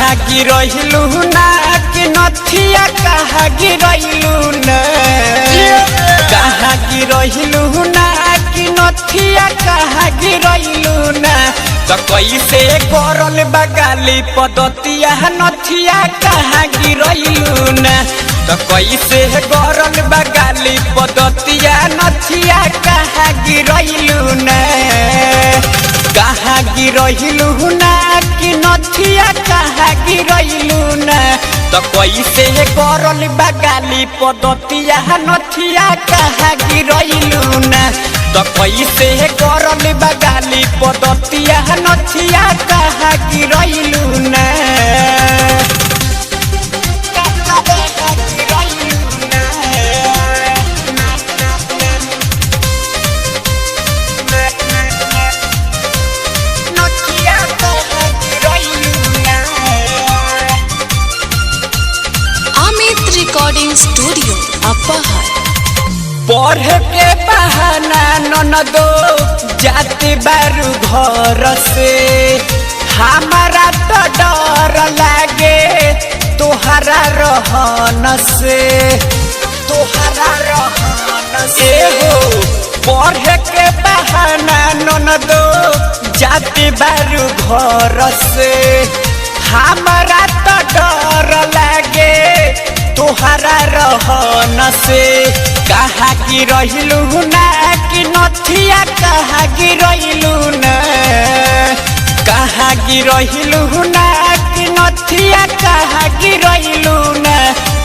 कहाँ गिरहिलू ना कि नथिया कहाँ गिरहिलू ना कहाँ गिरहिलू ना कि नथिया कहाँ गिरहिलू ना तो कैसे करल बगाली पदतिया नथिया कहाँ गिरहिलू ना तो कैसे करल बगाली पदतिया नथिया कहाँ गिरहिलू ना कहाँ गिरहिलू ना कि नथिया कहाँ गिरहिलू ना तो कैसे करल बगाली पदतिया नथिया कहाँ गिरहिलू ना तो कैसे करल बगाली पदतिया नथिया कहाँ गिरहिलू ना रिकॉर्डिंग स्टूडियो अपहर पढ़े के बहाना ननदो जाते बारू घर से हमारा तो डर लागे तोहरा रहन से एगो पढ़े के बहाना ननदो जाते बारू घर से हमारा तो डर लागे तोहरा रहन से कहाँ गिरहिलू ना कि नथिया कहाँ गिरहिलू ना कहाँ गिरहिलू ना कि नथिया कहाँ गिरहिलू ना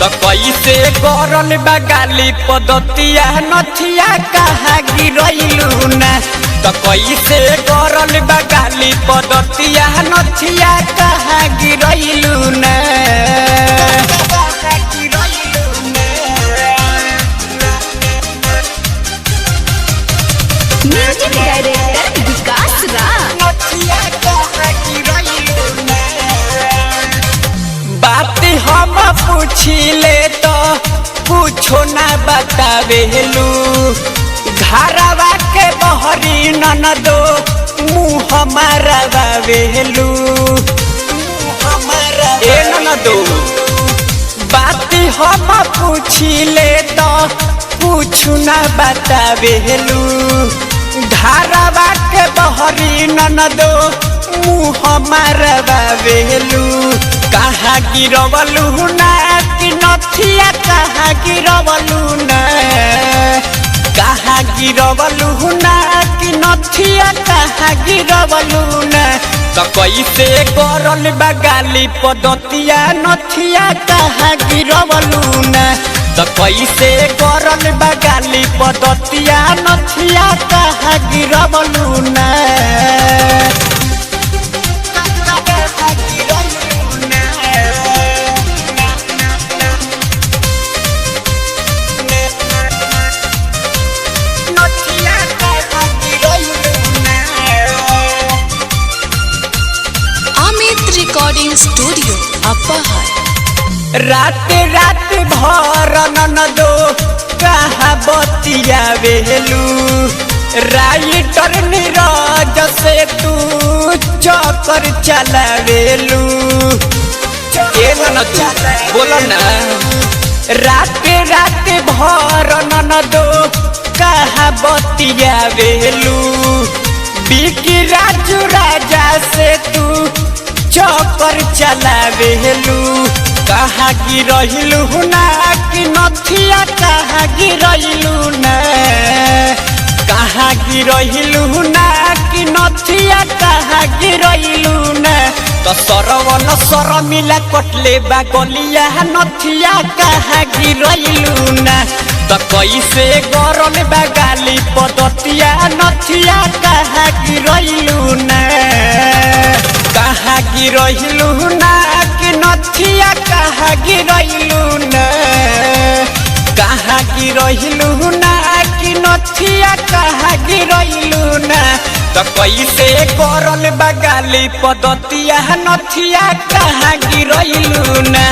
तो कैसे करल बगाली पदतिया नथिया कहाँ गिरहिलू ना तो कैसे करल बगाली पदतिया नथिया कहाँ गिरहिलू ना म्यूजिक डायरेक्टर विकास राज बात हम पूछिले तो कुछो ना बतावेलू घरवा के बहरी ननदो मुँह मारवावेलू ए ननदो बात हम पूछिले तो कुछ ना बतावेलू घरवा के बहरी ननदो मुँह मारवावेलू कहाँ गिरवलू ना कि नथिया कहाँ गिरवलू ना कहाँ गिरवलू ना कि नथिया कहाँ गिरवलू ना तो कैसे करल बगाली पदतिया नथिया कहाँ गिरवलू ना तो कैसे करल बगाली पदतिया नथिया कहाँ गिरवलू ना रिकॉर्डिंग स्टूडियो अपहर रात भर ननदो कहाँ बतियावेलू राइटर नीरज से तू चक्कर चलावेलू बोलो ना रात भर ननदो कहाँ बतियावेलू बिकी राजू राजा से तू चक्कर चलावेलू कहाँ गिरहिलू ना कि नथिया कहाँ गिरहिलू ना कहाँ गिरहिलू ना कि नथिया कहाँ गिरहिलू ना तो सरवन सर मिला कटले बा गलिया नथिया कहाँ गिरहिलू ना तो कैसे करल बगाली पदतिया नथिया कहाँ गिरहिलू ना कहाँ गिरहिलू ना कि नथिया कहाँ गिरहिलू ना कहाँ गिरहिलू ना कि नथिया कहाँ गिरहिलू ना तो कैसे करल बगाली पदतिया नथिया कहाँ गिरहिलू ना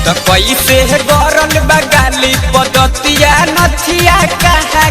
तो कैसे करल बगाली पदतिया नथिया कहाँ